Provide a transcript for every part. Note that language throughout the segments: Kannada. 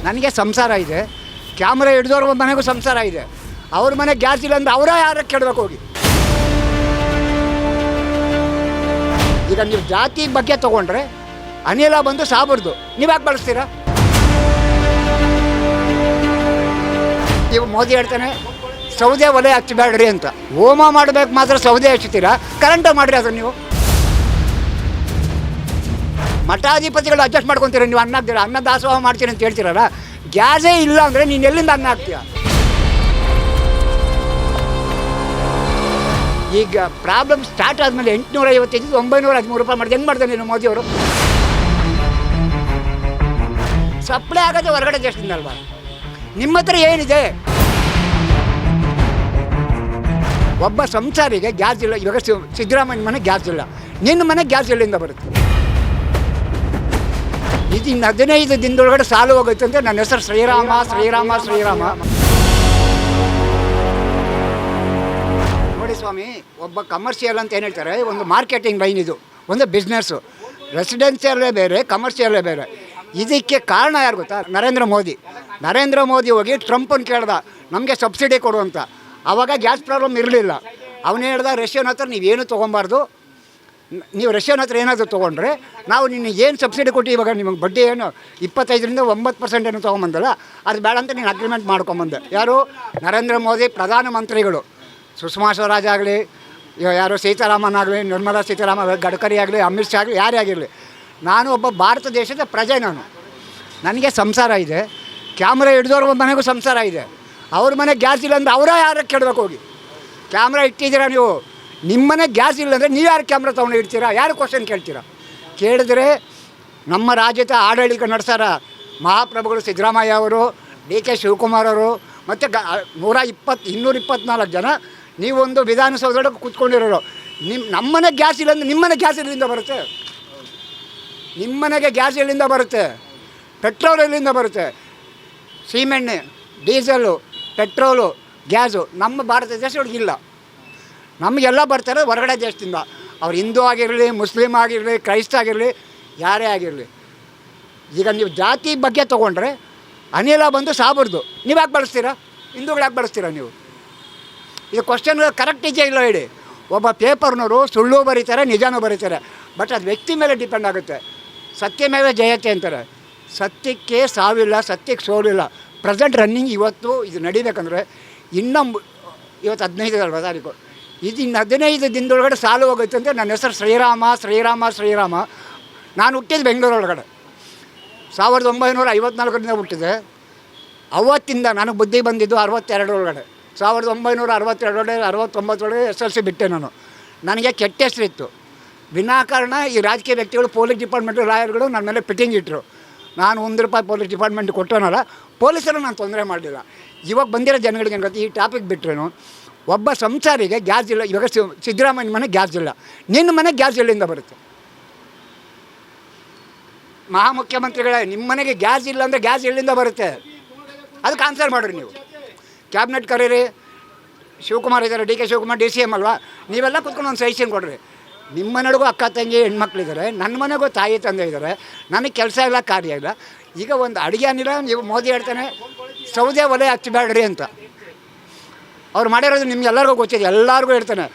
ನನಗೆ ಸಂಸಾರ ಇದೆ, ಕ್ಯಾಮ್ರಾ ಹಿಡಿದವ್ರ ಮನೆಗೂ ಸಂಸಾರ ಇದೆ. ಅವ್ರ ಮನೆ ಗ್ಯಾಸ್ ಇಲ್ಲ ಅಂದರೆ ಅವರೇ ಯಾರು ಕೇಳಬೇಕು ಹೋಗಿ. ಈಗ ನೀವು ಜಾತಿ ಬಗ್ಗೆ ತೊಗೊಂಡ್ರೆ ಅನಿಲ ಬಂದು ಸಾಬರ್ದು, ನೀವು ಯಾಕೆ ಬಳಸ್ತೀರಾ? ನೀವು ಮೋದಿ ಹೇಳ್ತಾನೆ ಸೌದೆ ಒಲೆ ಹಚ್ಚಬೇಡ್ರಿ ಅಂತ. ಹೋಮ ಮಾಡಬೇಕು ಮಾತ್ರ ಸೌದೆ ಹಚ್ತೀರಾ, ಕರೆಂಟ ಮಾಡಿರಿ ಅದನ್ನು. ನೀವು ಮಠಾಧಿಪತಿಗಳು ಅಡ್ಜಸ್ಟ್ ಮಾಡ್ಕೊತೀರ, ನೀವು ಅನ್ನ ಹಾಕ್ತೀರ, ಅನ್ನ ದಾಸೋಹ ಮಾಡ್ತೀರಿ ಅಂತ ಹೇಳ್ತೀರಲ್ಲ. ಗ್ಯಾಸೇ ಇಲ್ಲ ಅಂದರೆ ನೀನು ಎಲ್ಲಿಂದ ಅನ್ನ ಹಾಕ್ತೀಯ? ಈಗ ಪ್ರಾಬ್ಲಮ್ ಸ್ಟಾರ್ಟ್ ಆದಮೇಲೆ 850 913 ರೂಪಾಯಿ ಮಾಡಿದೆ. ಹೆಂಗೆ ಮಾಡಿದೆ ನೀನು ಮೋದಿಯವರು? ಸಪ್ಲೈ ಆಗೋದು ಹೊರಗಡೆ ದೇಶದಿಂದ ಅಲ್ವಾ? ನಿಮ್ಮ ಹತ್ರ ಏನಿದೆ? ಒಬ್ಬ ಸಂಸಾರಿಗೆ ಗ್ಯಾಸ್ ಇಲ್ಲ. ಇವಾಗ ಸಿದ್ದರಾಮಯ್ಯ ಮನೆ ಗ್ಯಾಸ್ ಇಲ್ಲ, ನಿನ್ನ ಮನೆ ಗ್ಯಾಸ್ ಎಲ್ಲಿಂದ ಬರುತ್ತೆ? ಇದು ಇನ್ನು 15 ದಿನದೊಳಗಡೆ ಸಾಲು ಹೋಗುತ್ತೆ ಅಂತ. ನನ್ನ ಹೆಸರು ಶ್ರೀರಾಮ ಶ್ರೀರಾಮ ಶ್ರೀರಾಮ. ನೋಡಿ ಸ್ವಾಮಿ, ಒಬ್ಬ ಕಮರ್ಷಿಯಲ್ ಅಂತ ಏನು ಹೇಳ್ತಾರೆ, ಒಂದು ಮಾರ್ಕೆಟಿಂಗ್ ಲೈನ್, ಇದು ಒಂದು ಬಿಸ್ನೆಸ್ಸು. ರೆಸಿಡೆನ್ಷಿಯಲ್ಲೇ ಬೇರೆ, ಕಮರ್ಷಿಯಲ್ಲೇ ಬೇರೆ. ಇದಕ್ಕೆ ಕಾರಣ ಯಾರು ಗೊತ್ತಾ? ನರೇಂದ್ರ ಮೋದಿ ಹೋಗಿ ಟ್ರಂಪನ್ನು ಕೇಳ್ದ ನಮಗೆ ಸಬ್ಸಿಡಿ ಕೊಡು ಅಂತ. ಆವಾಗ ಗ್ಯಾಸ್ ಪ್ರಾಬ್ಲಮ್ ಇರಲಿಲ್ಲ. ಅವನು ಹೇಳ್ದ ರಷ್ಯನ್ ಹತ್ರ ನೀವೇನು ತೊಗೊಬಾರ್ದು, ನೀವು ರಷ್ಯನ್ ಹತ್ರ ಏನಾದರೂ ತೊಗೊಂಡ್ರೆ ನಾವು ನಿನಗೆ ಏನು ಸಬ್ಸಿಡಿ ಕೊಟ್ಟು ಇವಾಗ ನಿಮಗೆ ಬಡ್ಡಿ ಏನು 25ರಿಂದ 9% ಏನು ತೊಗೊಂಬಂದಲ್ಲ, ಅದು ಬೇಡ ಅಂತ ನೀನು ಅಗ್ರಿಮೆಂಟ್ ಮಾಡ್ಕೊಂಬಂದೆ. ಯಾರು? ನರೇಂದ್ರ ಮೋದಿ ಪ್ರಧಾನಮಂತ್ರಿಗಳು. ಸುಷ್ಮಾ ಸ್ವರಾಜ್ ಆಗಲಿ, ಯಾರು ಸೀತಾರಾಮನ್ ಆಗಲಿ, ನಿರ್ಮಲಾ ಸೀತಾರಾಮನ್, ಗಡ್ಕರಿ ಆಗಲಿ, ಅಮಿತ್ ಶಾ ಆಗಲಿ, ಯಾರೇ ಆಗಿರಲಿ, ನಾನು ಒಬ್ಬ ಭಾರತ ದೇಶದ ಪ್ರಜೆ. ನನಗೆ ಸಂಸಾರ ಇದೆ, ಕ್ಯಾಮ್ರಾ ಹಿಡಿದವ್ರ ಮನೆಗೂ ಸಂಸಾರ ಇದೆ. ಅವ್ರ ಮನೆ ಗ್ಯಾಸ್ ಇಲ್ಲ ಅಂದರೆ ಅವರೇ ಯಾರು ಕೇಳಬೇಕು ಹೋಗಿ. ಕ್ಯಾಮ್ರಾ ಇಟ್ಟಿದ್ದೀರಾ ನೀವು, ನಿಮ್ಮ ಮನೆ ಗ್ಯಾಸ್ ಇಲ್ಲ ಅಂದರೆ ನೀವು ಯಾರು ಕ್ಯಾಮ್ರಾ ತೊಗೊಂಡು ಇಡ್ತೀರಾ? ಯಾರು ಕ್ವಶನ್ ಕೇಳ್ತೀರಾ? ಕೇಳಿದ್ರೆ ನಮ್ಮ ರಾಜ್ಯದ ಆಡಳಿತ ನಡೆಸಾರ ಮಹಾಪ್ರಭುಗಳು ಸಿದ್ದರಾಮಯ್ಯ ಅವರು, DK ಶಿವಕುಮಾರ್ ಅವರು, ಮತ್ತು 224 ಜನ. ನೀವೊಂದು ವಿಧಾನಸೌಧದೊಳಗೆ ಕೂತ್ಕೊಂಡಿರೋರು. ನಮ್ಮನೆ ಗ್ಯಾಸ್ ಇಲ್ಲ ಅಂದರೆ ನಿಮ್ಮನೆ ಗ್ಯಾಸ್ ಎಲ್ಲಿಂದ ಬರುತ್ತೆ? ನಿಮ್ಮನೆಗೆ ಗ್ಯಾಸ್ ಎಲ್ಲಿಂದ ಬರುತ್ತೆ? ಪೆಟ್ರೋಲ್ ಎಲ್ಲಿಂದ ಬರುತ್ತೆ? ಸೀಮೆಣ್ಣೆ, ಡೀಸೆಲ್ಲು, ಪೆಟ್ರೋಲು, ಗ್ಯಾಸು ನಮ್ಮ ಭಾರತ ದೇಶದೊಳಗೆ ಇಲ್ಲ. ನಮಗೆಲ್ಲ ಬರ್ತಾರೆ ಹೊರಗಡೆ ದೇಶದಿಂದ. ಅವ್ರು ಹಿಂದೂ ಆಗಿರಲಿ, ಮುಸ್ಲಿಮ್ ಆಗಿರಲಿ, ಕ್ರೈಸ್ತ ಆಗಿರಲಿ, ಯಾರೇ ಆಗಿರಲಿ. ಈಗ ನೀವು ಜಾತಿ ಬಗ್ಗೆ ತೊಗೊಂಡ್ರೆ ಅನಿಲ ಬಂದು ಸಾಬರ್ದು, ನೀವು ಯಾಕೆ ಬಳಸ್ತೀರಾ? ಹಿಂದೂಗಳು ಯಾಕೆ ಬಳಸ್ತೀರಾ ನೀವು? ಇದು ಕ್ವಶನ್ ಕರೆಕ್ಟ್ ಇದೆಯಾ ಇಲ್ಲ ಹೇಳಿ. ಒಬ್ಬ ಪೇಪರ್ನವರು ಸುಳ್ಳು ಬರೀತಾರೆ, ನಿಜಾನೂ ಬರೀತಾರೆ, ಬಟ್ ಅದು ವ್ಯಕ್ತಿ ಮೇಲೆ ಡಿಪೆಂಡ್ ಆಗುತ್ತೆ. ಸತ್ಯಮೇವ ಜಯತೆ ಅಂತಾರೆ. ಸತ್ಯಕ್ಕೆ ಸಾವಿಲ್ಲ, ಸತ್ಯಕ್ಕೆ ಸೋಲಿಲ್ಲ. ಪ್ರೆಸೆಂಟ್ ರನ್ನಿಂಗ್ ಇವತ್ತು ಇದು ನಡಿಬೇಕಂದ್ರೆ ಇವತ್ತು 15 ತಾರೀಕು. ಇದು ಇನ್ನು 15 ದಿನದೊಳಗಡೆ ಸಾಲು ಹೋಗುತ್ತೆ ಅಂತ. ನನ್ನ ಹೆಸರು ಶ್ರೀರಾಮ ಶ್ರೀರಾಮ ಶ್ರೀರಾಮ. ನಾನು ಹುಟ್ಟಿದ್ದು ಬೆಂಗಳೂರೊಳಗಡೆ 1954ರಿಂದ ಹುಟ್ಟಿದೆ. ಅವತ್ತಿಂದ ನನಗೆ ಬುದ್ಧಿ ಬಂದಿದ್ದು 62 ಒಳಗಡೆ. 1962 69 SLC ಬಿಟ್ಟೆ ನಾನು. ನನಗೆ ಕೆಟ್ಟ ಹೆಸರಿತ್ತು. ವಿನಾಕಾರಣ ಈ ರಾಜಕೀಯ ವ್ಯಕ್ತಿಗಳು, ಪೊಲೀಸ್ ಡಿಪಾರ್ಟ್ಮೆಂಟು, ಲಾಯರ್ಗಳು ನನ್ನ ಮೇಲೆ ಫಿಟ್ಟಿಂಗ್ ಇಟ್ಟರು. ನಾನು ₹1 ಪೊಲೀಸ್ ಡಿಪಾರ್ಟ್ಮೆಂಟ್ ಕೊಟ್ಟೋನಲ್ಲ, ಪೊಲೀಸರು ನಾನು ತೊಂದರೆ ಮಾಡಲಿಲ್ಲ. ಇವಾಗ ಬಂದಿರೋ ಜನಗಳಿಗೆ ಏನು ಗೊತ್ತಾ, ಈ ಟಾಪಿಕ್ ಬಿಟ್ಟರೇನು, ಒಬ್ಬ ಸಂಸಾರಿಗೆ ಗ್ಯಾಸ್ ಇಲ್ಲ. ಇವಾಗ ಸಿದ್ದರಾಮಯ್ಯ ಮನೆ ಗ್ಯಾಸ್ ಇಲ್ಲ, ನಿನ್ನ ಮನೆ ಗ್ಯಾಸ್ ಎಲ್ಲಿಂದ ಬರುತ್ತೆ? ಮಹಾಮುಖ್ಯಮಂತ್ರಿಗಳೇ, ನಿಮ್ಮ ಮನೆಗೆ ಗ್ಯಾಸ್ ಇಲ್ಲ ಅಂದರೆ ಗ್ಯಾಸ್ ಎಲ್ಲಿಂದ ಬರುತ್ತೆ? ಅದಕ್ಕೆ ಆನ್ಸರ್ ಮಾಡಿರಿ ನೀವು. ಕ್ಯಾಬಿನೆಟ್ ಕರೀರಿ. ಶಿವಕುಮಾರ್ ಇದ್ದಾರೆ, DK ಶಿವಕುಮಾರ್ DCM ಅಲ್ವಾ? ನೀವೆಲ್ಲ ಕೂತ್ಕೊಂಡು ಒಂದು ಸಜೆಷನ್ ಕೊಡ್ರಿ. ನಿಮ್ಮ ಮನೆಗೂ ಅಕ್ಕ ತಂಗಿ ಹೆಣ್ಮಕ್ಳಿದ್ದಾರೆ, ನನ್ನ ಮನೆಗೂ ತಾಯಿ ತಂದೆ ಇದ್ದಾರೆ. ನನಗೆ ಕೆಲಸ ಇಲ್ಲ, ಕಾರ್ಯ ಇಲ್ಲ. ಈಗ ಒಂದು ಅಡುಗೆ ಅನಿಲ, ನೀವು ಮೋದಿ ಹೇಳ್ತಾನೆ ಸೌದೆ ಒಲೆ ಹಚ್ಚಬೇಡ್ರಿ ಅಂತ. ಅವ್ರು ಮಾಡಿರೋದು ನಿಮ್ಗೆ ಎಲ್ಲರಿಗೂ ಗೊತ್ತಿದೆ, ಎಲ್ಲರಿಗೂ ಹೇಳ್ತಾನೆ.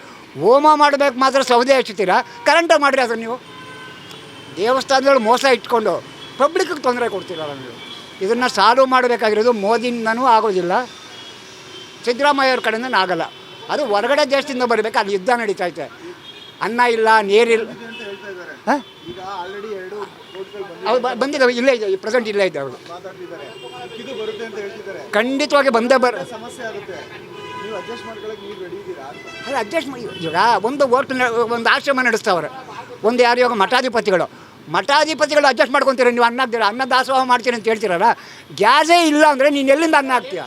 ಹೋಮ ಮಾಡಬೇಕು ಮಾತ್ರ ಸೌದೆ ಹಚ್ತೀರಾ, ಕರೆಂಟ ಮಾಡಿರಿ ಅದನ್ನು. ನೀವು ದೇವಸ್ಥಾನದಲ್ಲಿ ಮೋಸ ಇಟ್ಕೊಂಡು ಪಬ್ಲಿಕ್ಕಿಗೆ ತೊಂದರೆ ಕೊಡ್ತೀರಲ್ಲ ನೀವು. ಇದನ್ನು ಸಾಲ್ವ್ ಮಾಡಬೇಕಾಗಿರೋದು ಮೋದಿಯಿಂದನೂ ಆಗೋದಿಲ್ಲ, ಸಿದ್ದರಾಮಯ್ಯವ್ರ ಕಡೆಯಿಂದ ಆಗಲ್ಲ. ಅದು ಹೊರಗಡೆ ದೇಶದಿಂದ ಬರಬೇಕು. ಅಲ್ಲಿ ಯುದ್ಧ ನಡೀತೈತೆ. ಅನ್ನ ಇಲ್ಲ, ನೀರಿಲ್ಲ. ಹಾಂ, ಅವ್ರು ಬಂದಿದ್ದಾವೆ, ಇಲ್ಲೇ ಇದೆ, ಪ್ರೆಸೆಂಟ್ ಇಲ್ಲೇ ಇದೆ. ಅವರು ಖಂಡಿತವಾಗಿ ಬಂದೇ ಅಡ್ಜಸ್ಟ್ ಮಾಡಿ. ಈಗ ಒಂದು ಆಶ್ರಮ ನಡೆಸ್ತಾವ್ರೆ, ಒಂದು ಯಾರು ಇವಾಗ ಮಠಾಧಿಪತಿಗಳು ಅಡ್ಜಸ್ಟ್ ಮಾಡ್ಕೊತೀರ. ನೀವು ಅನ್ನ ಹಾಕ್ತೀರ, ಅನ್ನ ದಾಸೋಹ ಮಾಡ್ತೀರಿ ಅಂತ ಹೇಳ್ತೀರಲ್ಲ. ಗ್ಯಾಸೇ ಇಲ್ಲ ಅಂದರೆ ನೀನು ಎಲ್ಲಿಂದ ಅನ್ನ ಹಾಕ್ತೀಯ?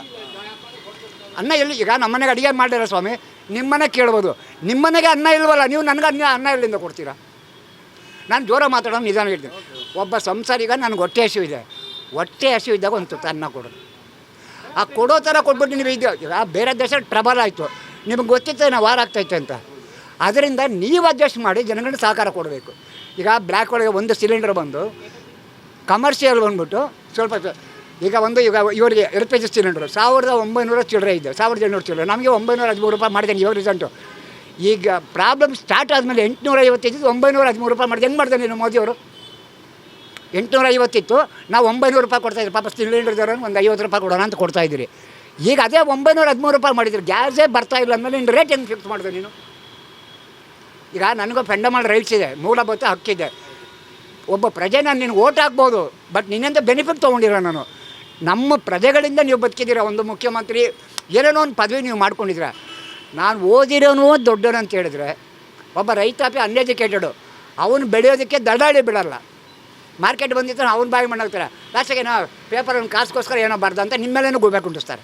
ಅನ್ನ ಎಲ್ಲಿ? ಈಗ ನಮ್ಮನೆಗೆ ಅಡುಗೆ ಮಾಡಿರ ಸ್ವಾಮಿ, ನಿಮ್ಮನೆ ಕೇಳ್ಬೋದು. ನಿಮ್ಮನೆಗೆ ಅನ್ನ ಇಲ್ವಲ್ಲ, ನೀವು ನನಗೆ ಅನ್ನ ಎಲ್ಲಿಂದ ಕೊಡ್ತೀರಾ? ನಾನು ಜೋರ ಮಾತಾಡೋದು ನಿಧಾನ ಹೇಳ್ತೀನಿ. ಒಬ್ಬ ಸಂಸಾರಿಗ ನನಗೆ ಹೊಟ್ಟೆ ಹಸಿವು ಇದ್ದಾಗ ಒಂದು ತುತ್ತು ಅನ್ನ ಕೊಡೋದು. ಆ ಕೊಡೋ ಥರ ಕೊಟ್ಬಿಟ್ಟು ನೀವು ಇದು. ಈಗ ಬೇರೆ ದೇಶ ಟ್ರಬಲ್ ಆಯಿತು, ನಿಮಗೆ ಗೊತ್ತಿತ್ತು ನಾವು ವಾರ ಆಗ್ತೈತೆ ಅಂತ. ಅದರಿಂದ ನೀವು ಅಡ್ಜಸ್ಟ್ ಮಾಡಿ ಜನಗಳನ್ನ ಸಹಕಾರ ಕೊಡಬೇಕು. ಈಗ ಬ್ಲ್ಯಾಕ್ ಒಳಗೆ ಒಂದು ಸಿಲಿಂಡರ್ ಬಂದು ಕಮರ್ಷಿಯಲ್ ಬಂದ್ಬಿಟ್ಟು ಸ್ವಲ್ಪ ಈಗ ಇವರಿಗೆ LPG ಸಿಲಿಂಡ್ರು 1900 ಚಿಲ್ಲರೆ ಇದೆ, 1800 ಚಿಲ್ಲರೆ, ನಮಗೆ 913 ರೂಪಾಯಿ ಮಾಡಿದ್ದೇನೆ ಇವಾಗ ರಿಸಲ್ಟು. ಈಗ ಪ್ರಾಬ್ಲಮ್ ಸ್ಟಾರ್ಟ್ ಆದಮೇಲೆ 850 ಇದ್ದು 913 ರೂಪಾಯಿ ಮಾಡಿದೆ. ಹೆಂಗೆ ಮಾಡಿದೆ ನೀನು ಮೋದಿಯವರು? 850 ಇತ್ತು, ನಾವು 900 ರೂಪಾಯಿ ಕೊಡ್ತಾಯಿದ್ರಿ. ಪಾಪ ಸಿಲಿಂಡರ್ದವ್ರು ಒಂದು 50 ರೂಪಾಯಿ ಕೊಡೋಣ ಅಂತ ಕೊಡ್ತಾಯಿದ್ದೀರಿ. ಈಗ ಅದೇ 913 ರೂಪಾಯಿ ಮಾಡಿದ್ರು. ಗ್ಯಾಸೇ ಬರ್ತಾಯಿಲ್ಲ ಅಂದಮೇಲೆ ನಿನ್ನ ರೇಟ್ ಹೆಂಗೆ ಫಿಕ್ಸ್ ಮಾಡಿದೆ ನೀನು? ಈಗ ನನಗೂ ಫಂಡಮೆಂಟಲ್ ರೈಟ್ಸ್ ಇದೆ, ಮೂಲಭೂತ ಹಕ್ಕಿದೆ. ಒಬ್ಬ ಪ್ರಜೆ ನಾನು ನಿನಗೆ ಓಟ್ ಹಾಕ್ಬೋದು, ಬಟ್ ನಿನ್ನಿಂದ ಬೆನಿಫಿಟ್ ತೊಗೊಂಡಿರೋ ನಾನು. ನಮ್ಮ ಪ್ರಜೆಗಳಿಂದ ನೀವು ಬದುಕಿದ್ದೀರ. ಒಂದು ಮುಖ್ಯಮಂತ್ರಿ ಏನೇನೋ ಒಂದು ಪದವಿ ನೀವು ಮಾಡ್ಕೊಂಡಿದ್ದೀರ. ನಾನು ಓದಿರೋನು ದೊಡ್ಡೋನು ಅಂತ ಹೇಳಿದ್ರೆ, ಒಬ್ಬ ರೈತಾಪಿ ಅನ್ಎಜುಕೇಟೆಡು, ಅವನು ಬೆಳೆಯೋದಕ್ಕೆ ದಳ್ಳಾಳಿ ಬಿಡಲ್ಲ. ಮಾರ್ಕೆಟ್ ಬಂದಿತ್ತು ಅವನ ಬಾಯಿ ಮಾಡಾಕ್ತಾರೆ. ಲಾಸ್ಟಿಗೆ ಏನೋ ಪೇಪರನ್ನು ಕಾಸ್ಗೋಸ್ಕರ ಏನೋ ಬರ್ದ ಅಂತ ನಿಮ್ಮ ಮೇಲೇನೂ ಗೋಬೆ ಕುಂಡಿಸ್ತಾರೆ.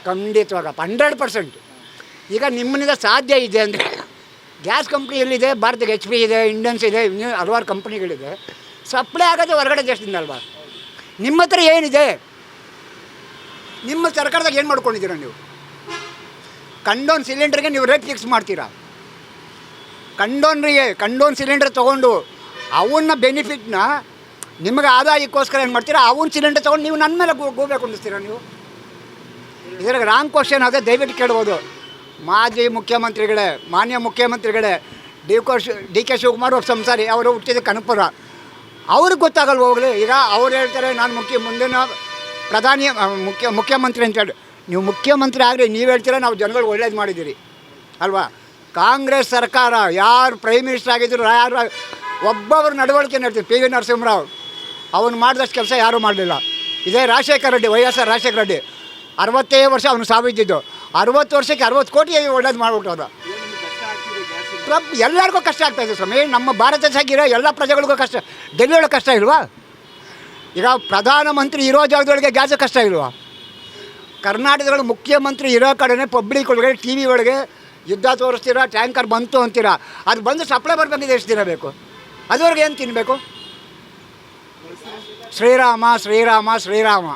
ಖಂಡಿತವಾಗಪ್ಪ, 100%. ಈಗ ನಿಮ್ಮನಿಂದ ಸಾಧ್ಯ ಇದೆ ಅಂದರೆ, ಗ್ಯಾಸ್ ಕಂಪ್ನಿ ಎಲ್ಲಿದೆ? ಭಾರತಕ್ಕೆ HP ಇದೆ, ಇಂಡಿಯನ್ಸ್ ಇದೆ, ಇನ್ನೂ ಹಲವಾರು ಕಂಪ್ನಿಗಳಿದೆ. ಸಪ್ಲೈ ಆಗೋದು ಹೊರಗಡೆ ದೇಶದಿಂದ ಅಲ್ವಾ? ನಿಮ್ಮ ಹತ್ರ ಏನಿದೆ? ನಿಮ್ಮ ಸರ್ಕಾರದಾಗ ಏನು ಮಾಡ್ಕೊಂಡಿದ್ದೀರಾ ನೀವು? ಕಂಡೋನ್ ಸಿಲಿಂಡರ್ಗೆ ನೀವು ರೇಟ್ ಫಿಕ್ಸ್ ಮಾಡ್ತೀರಾ. ಕಂಡೋನ್ ಸಿಲಿಂಡರ್ ತೊಗೊಂಡು ಅವನ್ನ ಬೆನಿಫಿಟ್ನ ನಿಮಗೆ ಆದಾಯಕ್ಕೋಸ್ಕರ ಏನು ಮಾಡ್ತೀರಾ? ಅವನ ಸಿಲಿಂಡರ್ ತೊಗೊಂಡು ನೀವು ನನ್ನ ಮೇಲೆ ಗೋಬೆ ಕುಂಡಿಸ್ತೀರಾ ನೀವು. ಇದ್ರಾಗ ರಾಂಗ್ ಕ್ವಶನ್ ಅದೇ, ದಯವಿಟ್ಟು ಕೇಳ್ಬೋದು. ಮಾಜಿ ಮುಖ್ಯಮಂತ್ರಿಗಳೇ, ಮಾನ್ಯ ಮುಖ್ಯಮಂತ್ರಿಗಳೇ, ಡಿ ಕೆ ಶಿವಕುಮಾರ್ ಅವ್ರ ಸಂಸಾರಿ, ಅವರು ಹುಟ್ಟಿದ ಕನಕಪುರ, ಅವ್ರಿಗೆ ಗೊತ್ತಾಗಲ್ವ ಹೋಗಲಿ? ಈಗ ಅವ್ರು ಹೇಳ್ತಾರೆ ನಾನು ಮುಂದಿನ ಪ್ರಧಾನಿ ಮುಖ್ಯಮಂತ್ರಿ ಅಂತೇಳಿ. ನೀವು ಮುಖ್ಯಮಂತ್ರಿ ಆಗಲಿ, ನೀವು ಹೇಳ್ತೀರ ನಾವು ಜನಗಳಿಗೆ ಒಳ್ಳೇದು ಮಾಡಿದ್ದೀರಿ ಅಲ್ವಾ? ಕಾಂಗ್ರೆಸ್ ಸರ್ಕಾರ ಯಾರು ಪ್ರೈಮ್ ಮಿನಿಸ್ಟರ್ ಆಗಿದ್ರು, ಯಾರು ಒಬ್ಬೊಬ್ಬರು ನಡವಳಿಕೆ ನಡ್ತೀವಿ. PV ನರಸಿಂಹರಾವ್ ಅವನು ಮಾಡಿದಷ್ಟು ಕೆಲಸ ಯಾರೂ ಮಾಡಲಿಲ್ಲ. ಇದೇ ರಾಜಶೇಖರ ರೆಡ್ಡಿ, YSR ರಾಜಶೇಖರ ರೆಡ್ಡಿ, 60 ವರ್ಷ ಅವನು ಸಾವಿದ್ದಿದ್ದು. 60 ವರ್ಷಕ್ಕೆ 60 ಕೋಟಿ ಒಳ್ಳೇದು ಮಾಡಿಬಿಟ್ಟು ಹೋದ. ಎಲ್ಲರಿಗೂ ಕಷ್ಟ ಆಗ್ತಾಯಿದೆ ಸ್ವಾಮಿ. ನಮ್ಮ ಭಾರತ ದೇಶಕ್ಕಿರೋ ಎಲ್ಲ ಪ್ರಜೆಗಳಿಗೂ ಕಷ್ಟ. ಡೆಲ್ಲಿಯೊಳಗೆ ಕಷ್ಟ ಇಲ್ವಾ? ಈಗ ಪ್ರಧಾನಮಂತ್ರಿ ಇರೋ ಜಾಗದೊಳಗೆ ಗ್ಯಾಸ್ ಕಷ್ಟ ಇಲ್ವಾ? ಕರ್ನಾಟಕದ ಮುಖ್ಯಮಂತ್ರಿ ಇರೋ ಕಡೆನೇ ಪಬ್ಲಿಕ್ ಒಳಗೆ TV ಒಳಗೆ ಯುದ್ಧ ತೋರಿಸ್ತೀರಾ, ಟ್ಯಾಂಕರ್ ಬಂತು ಅಂತೀರಾ. ಅದು ಬಂದು ಸಪ್ಲೈ ಬರಬೇಕಿದೆ, ಎಷ್ಟು ದಿನ ಬೇಕು? ಅದುವರೆಗೆ ಏನು ತಿನ್ನಬೇಕು? ಶ್ರೀರಾಮ ಶ್ರೀರಾಮ ಶ್ರೀರಾಮ.